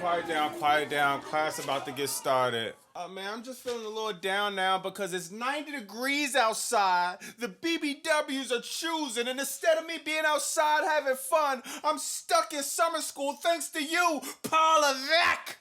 quiet down, quiet down. Class about to get started. Man, I'm just feeling a little down now because it's 90 degrees outside. The BBWs are choosing, and instead of me being outside having fun, I'm stuck in summer school thanks to you, Paula Vec,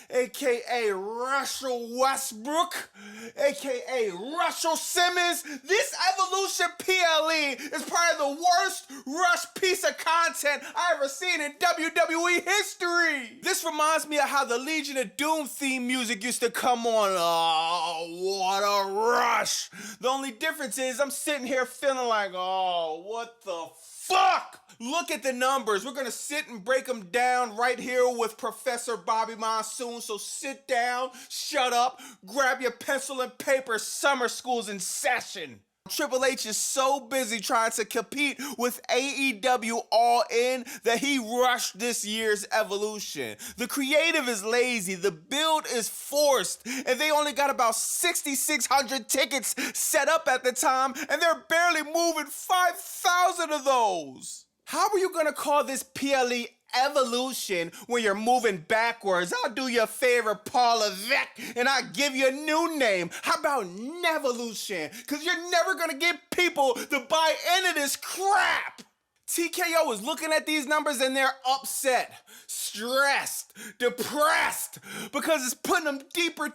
a.k.a. Russell Westbrook, a.k.a. Russell Simmons. This Evolution PLE is part of the worst rush piece of content I ever seen in WWE history. This reminds me of how the Legion of Doom theme music used to come on. Oh, what a rush. The only difference is I'm sitting here feeling like, oh, what the fuck? Look at the numbers. We're gonna sit and break them down right here with Professor Bobby Monsoon. So sit down, shut up, grab your pencil and paper. Summer school's in session. Triple H is so busy trying to compete with AEW All In that he rushed this year's Evolution. The creative is lazy, the build is forced, and they only got about 6,600 tickets set up at the time, and they're barely moving 5,000 of those. How are you gonna call this PLE Evolution when you're moving backwards? I'll do you a favor, Paula Vec, and I'll give you a new name. How about Nevolution? Because you're never gonna get people to buy into this crap. TKO is looking at these numbers and they're upset, stressed, depressed, because it's putting them deeper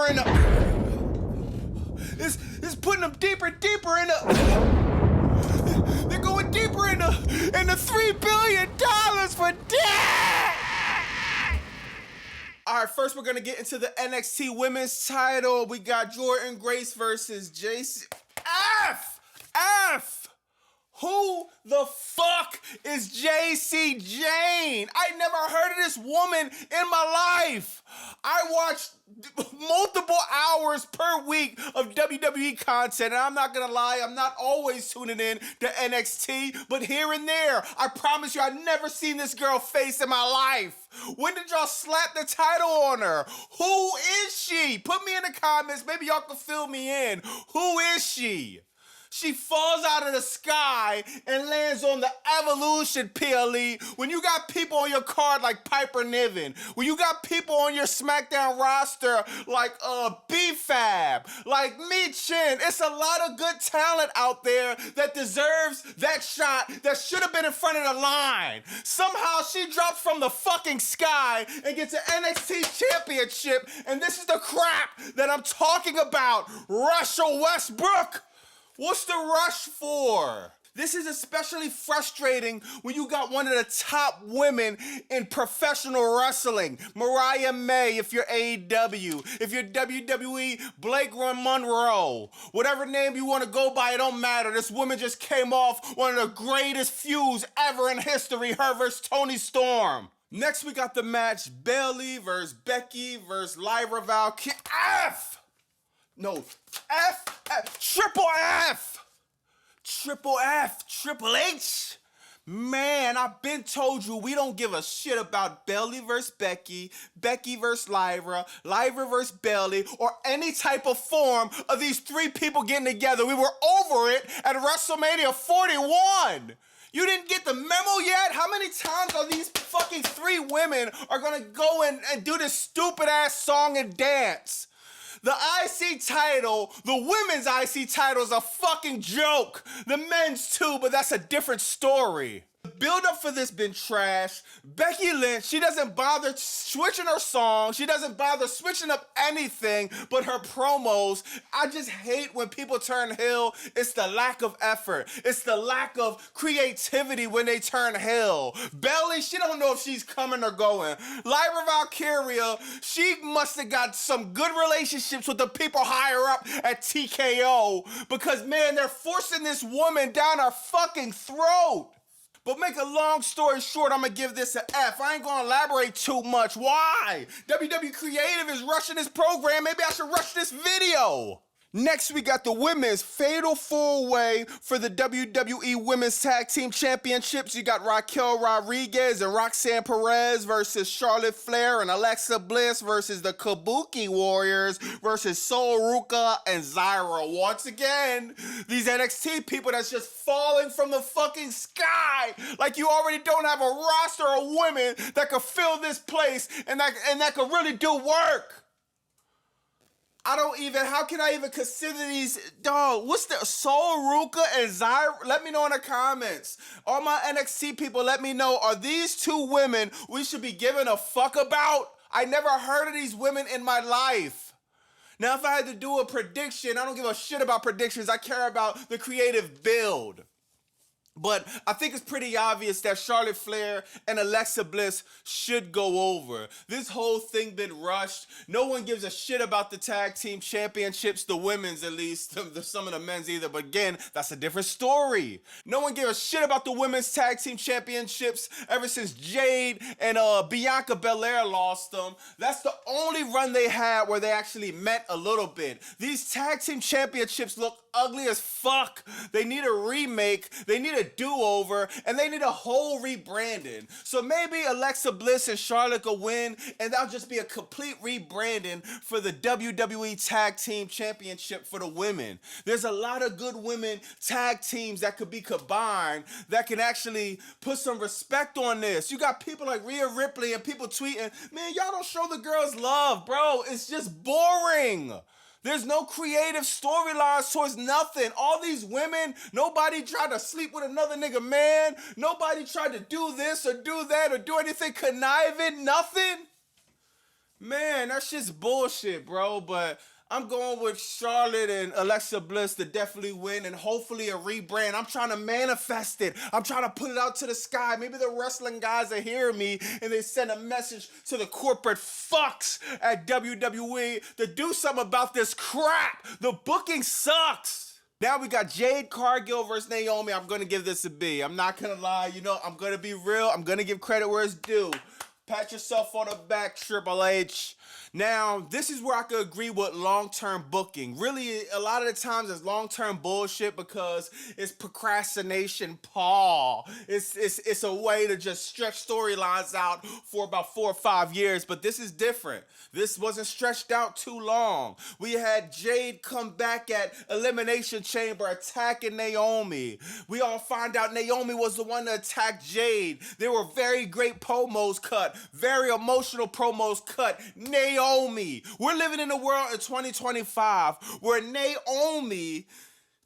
in the... It's putting them deeper in the... They're going deeper in the $3 billion for debt! Alright, first we're gonna get into the NXT Women's title. We got Jordynne Grace versus JC. F! Who the fuck is JC Jane? I never heard of this woman in my life. I watched multiple hours per week of WWE content, and I'm not gonna lie, I'm not always tuning in to NXT, but here and there, I promise you I've never seen this girl face in my life. When did y'all slap the title on her? Who is she? Put me in the comments, maybe y'all can fill me in. Who is she? She falls out of the sky and lands on the Evolution PLE when you got people on your card like Piper Niven, when you got people on your SmackDown roster like B-Fab, like Mi Chin. It's a lot of good talent out there that deserves that shot that should have been in front of the line. Somehow she drops from the fucking sky and gets an NXT championship, and this is the crap that I'm talking about. Russell Westbrook. What's the rush for? This is especially frustrating when you got one of the top women in professional wrestling. Mariah May, if you're AEW. If you're WWE, Blake Monroe. Whatever name you want to go by, it don't matter. This woman just came off one of the greatest feuds ever in history, her versus Toni Storm. Next, we got the match Bayley versus Becky versus Lyra Valkyria. Triple H. Man, I've been told you we don't give a shit about Bayley versus Becky, Becky versus Lyra, Lyra versus Bayley, or any type of form of these three people getting together. We were over it at WrestleMania 41. You didn't get the memo yet? How many times are these fucking three women are gonna go and do this stupid ass song and dance? The IC title, the women's IC title is a fucking joke. The men's too, but that's a different story. The build-up for this been trash. Becky Lynch, she doesn't bother switching her song. She doesn't bother switching up anything but her promos. I just hate when people turn heel. It's the lack of effort. It's the lack of creativity when they turn heel. Bayley, she don't know if she's coming or going. Lyra Valkyria, she must have got some good relationships with the people higher up at TKO because, man, they're forcing this woman down our fucking throat. But make a long story short, I'm gonna give this an F. I ain't gonna elaborate too much. Why? WWE Creative is rushing this program. Maybe I should rush this video. Next, we got the women's fatal four-way for the WWE Women's Tag Team Championships. You got Raquel Rodriguez and Roxanne Perez versus Charlotte Flair and Alexa Bliss versus the Kabuki Warriors versus Sol Ruka and Zyra. Once again, these NXT people that's just falling from the fucking sky. Like you already don't have a roster of women that could fill this place and that could really do work. How can I even consider these, dog, what's the, Sol Ruka and Zyra? Let me know in the comments. All my NXT people, let me know, are these two women we should be giving a fuck about? I never heard of these women in my life. Now, if I had to do a prediction, I don't give a shit about predictions. I care about the creative build. But I think it's pretty obvious that Charlotte Flair and Alexa Bliss should go over. This whole thing been rushed. No one gives a shit about the tag team championships, the women's at least, some of the men's either. But again, that's a different story. No one gave a shit about the women's tag team championships ever since Jade and Bianca Belair lost them. That's the only run they had where they actually meant a little bit. These tag team championships look ugly as fuck. They need a remake, they need a do-over, and they need a whole rebranding. So maybe Alexa Bliss and Charlotte will win, and that'll just be a complete rebranding for the WWE Tag Team Championship for the women. There's a lot of good women tag teams that could be combined that can actually put some respect on this. You got people like Rhea Ripley and people tweeting, man, y'all don't show the girls love, bro. It's just boring. There's no creative storylines towards nothing. All these women, nobody tried to sleep with another nigga man. Nobody tried to do this or do that or do anything conniving. Nothing. Man, that's just bullshit, bro. But I'm going with Charlotte and Alexa Bliss to definitely win and hopefully a rebrand. I'm trying to manifest it. I'm trying to put it out to the sky. Maybe the wrestling guys are hearing me and they send a message to the corporate fucks at WWE to do something about this crap. The booking sucks. Now we got Jade Cargill versus Naomi. I'm going to give this a B. I'm not going to lie. You know, I'm going to be real. I'm going to give credit where it's due. Pat yourself on the back, Triple H. Now, this is where I could agree with long-term booking. Really, a lot of the times it's long-term bullshit because it's procrastination, Paul. It's a way to just stretch storylines out for about 4 or 5 years, but this is different. This wasn't stretched out too long. We had Jade come back at Elimination Chamber attacking Naomi. We all find out Naomi was the one that attacked Jade. There were very great promos cut, very emotional promos cut. Naomi. We're living in a world in 2025 where Naomi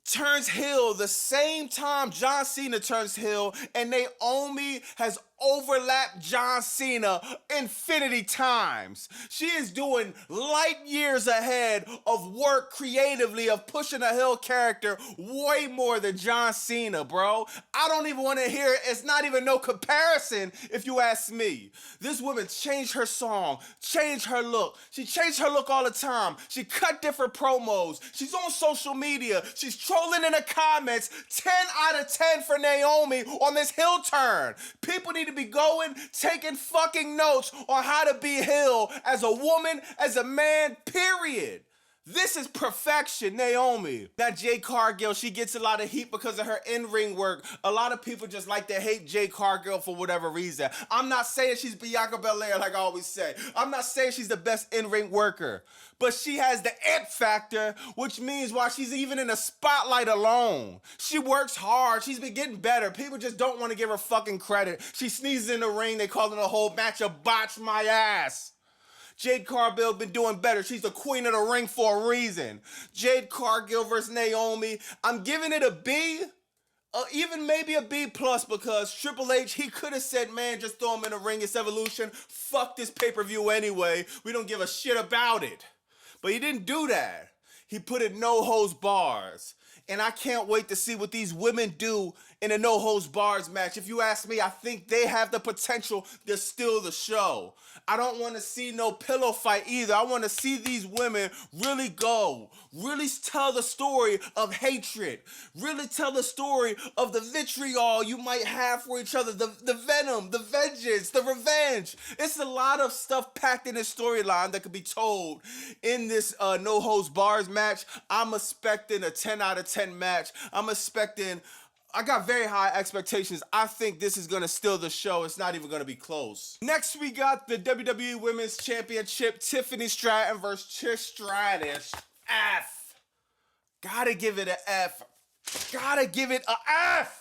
turns heel the same time John Cena turns heel, and Naomi has overlapped John Cena infinity times. She is doing light years ahead of work creatively of pushing a heel character way more than John Cena, bro. I don't even want to hear it. It's not even no comparison if you ask me. This woman changed her song, changed her look. She changed her look all the time. She cut different promos. She's on social media. She's trolling in the comments. 10 out of 10 for Naomi on this heel turn. People need to be going, taking fucking notes on how to be heel as a woman, as a man, period. This is perfection, Naomi. Now, Jade Cargill, she gets a lot of heat because of her in-ring work. A lot of people just like to hate Jade Cargill for whatever reason. I'm not saying she's Bianca Belair like I always say. I'm not saying she's the best in-ring worker. But she has the it factor, which means why she's even in the spotlight alone. She works hard. She's been getting better. People just don't want to give her fucking credit. She sneezes in the ring. They call it a whole match of botch my ass. Jade Cargill been doing better. She's the queen of the ring for a reason. Jade Cargill versus Naomi. I'm giving it a B, even maybe a B plus, because Triple H, he could have said, man, just throw him in the ring. It's Evolution. Fuck this pay-per-view anyway. We don't give a shit about it. But he didn't do that. He put it no holds bars. And I can't wait to see what these women do in a no-holds-bars match. If you ask me, I think they have the potential to steal the show. I don't want to see no pillow fight either. I want to see these women really go, really tell the story of hatred, really tell the story of the vitriol you might have for each other, the venom, the vengeance, the revenge. It's a lot of stuff packed in this storyline that could be told in this no-holds-bars match. I'm expecting a 10 out of 10 match. I got very high expectations. I think this is going to steal the show. It's not even going to be close. Next, we got the WWE Women's Championship, Tiffany Stratton versus Trish Stratus. F. Gotta give it an F. Gotta give it a F.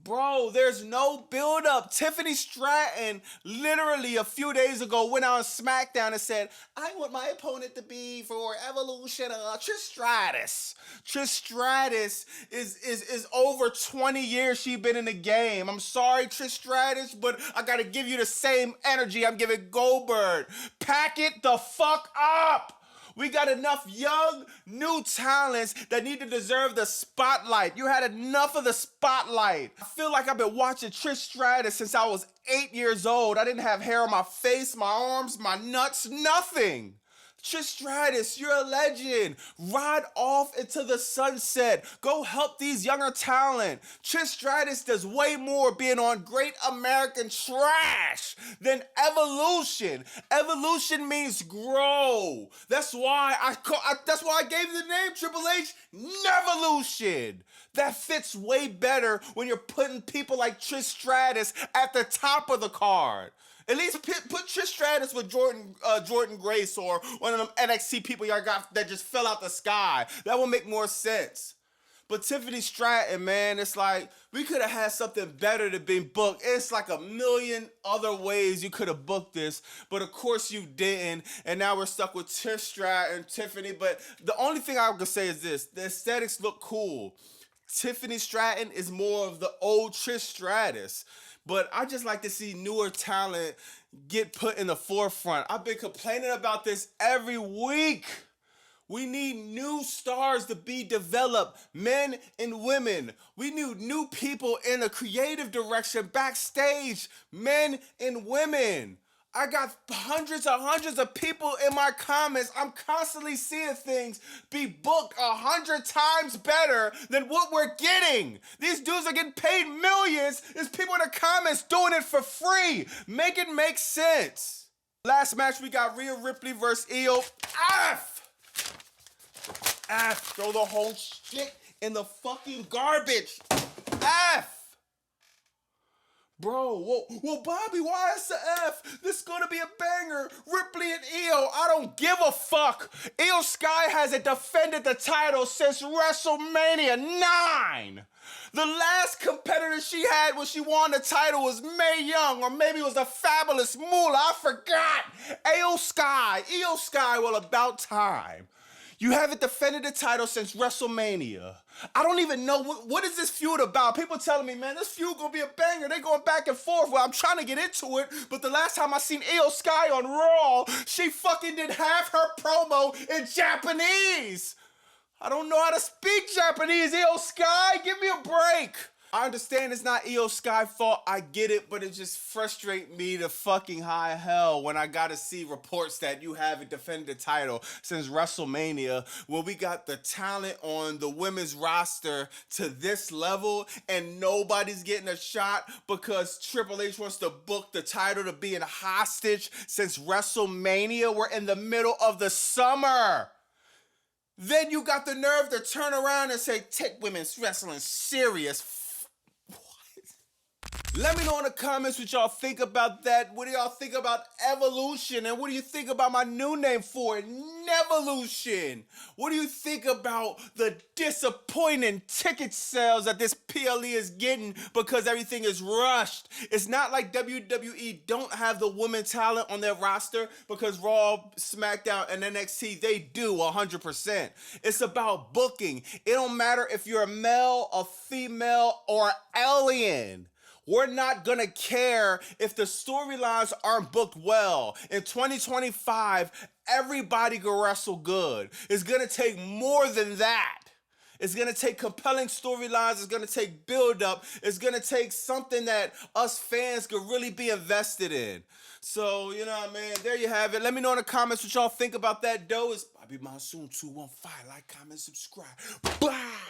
Bro, there's no build-up. Tiffany Stratton literally a few days ago went on SmackDown and said, I want my opponent to be for Evolution, Trish Stratus. Trish Stratus is over 20 years she's been in the game. I'm sorry, Trish Stratus, but I gotta give you the same energy I'm giving Goldberg. Pack it the fuck up. We got enough young, new talents that need to deserve the spotlight. You had enough of the spotlight. I feel like I've been watching Trish Stratus since I was 8 years old. I didn't have hair on my face, my arms, my nuts, nothing. Trish Stratus, you're a legend. Ride off into the sunset. Go help these younger talent. Trish Stratus does way more being on Great American Trash than Evolution. Evolution means grow. That's why I gave the name Triple H Nevolution. That fits way better when you're putting people like Trish Stratus at the top of the card. At least put Trish Stratus with Jordan Grace or one of them NXT people y'all got that just fell out the sky. That would make more sense. But Tiffany Stratton, man, it's like we could have had something better to be booked. It's like a million other ways you could have booked this, but of course you didn't. And now we're stuck with Trish Stratton, Tiffany. But the only thing I can say is this: the aesthetics look cool. Tiffany Stratton is more of the old Trish Stratus. But I just like to see newer talent get put in the forefront. I've been complaining about this every week. We need new stars to be developed, men and women. We need new people in a creative direction backstage, men and women. I got hundreds of people in my comments. I'm constantly seeing things be booked 100 times better than what we're getting. These dudes are getting paid millions. There's people in the comments doing it for free. Make it make sense. Last match, we got Rhea Ripley versus Io. F. Throw the whole shit in the fucking garbage. F. Bro, well, Bobby, why is the F? This is gonna be a banger. Ripley and Io, I don't give a fuck. Io Sky hasn't defended the title since WrestleMania 9. The last competitor she had when she won the title was Mae Young, or maybe it was the Fabulous Moolah. I forgot. Io Sky, well, about time. You haven't defended the title since WrestleMania. I don't even know what is this feud about. People telling me, man, this feud gonna be a banger. They going back and forth. Well, I'm trying to get into it, but the last time I seen Io Sky on Raw, she fucking did half her promo in Japanese. I don't know how to speak Japanese, Io Sky. Give me a break. I understand it's not Io Sky's fault. I get it, but it just frustrates me to fucking high hell when I gotta see reports that you haven't defended the title since WrestleMania, when we got the talent on the women's roster to this level and nobody's getting a shot because Triple H wants to book the title to be in hostage since WrestleMania. We're in the middle of the summer. Then you got the nerve to turn around and say, take women's wrestling serious. Let me know in the comments what y'all think about that. What do y'all think about Evolution? And what do you think about my new name for it, Nevolution? What do you think about the disappointing ticket sales that this PLE is getting because everything is rushed? It's not like WWE don't have the women talent on their roster, because Raw, SmackDown, and NXT, they do 100%. It's about booking. It don't matter if you're a male, a female, or alien. We're not gonna care if the storylines aren't booked well. In 2025, everybody can wrestle good. It's gonna take more than that. It's going to take compelling storylines. It's going to take build-up. It's going to take something that us fans could really be invested in. So, you know what I mean? There you have it. Let me know in the comments what y'all think about that, though. It's Bobby Monsoon 215. Like, comment, subscribe. Bye!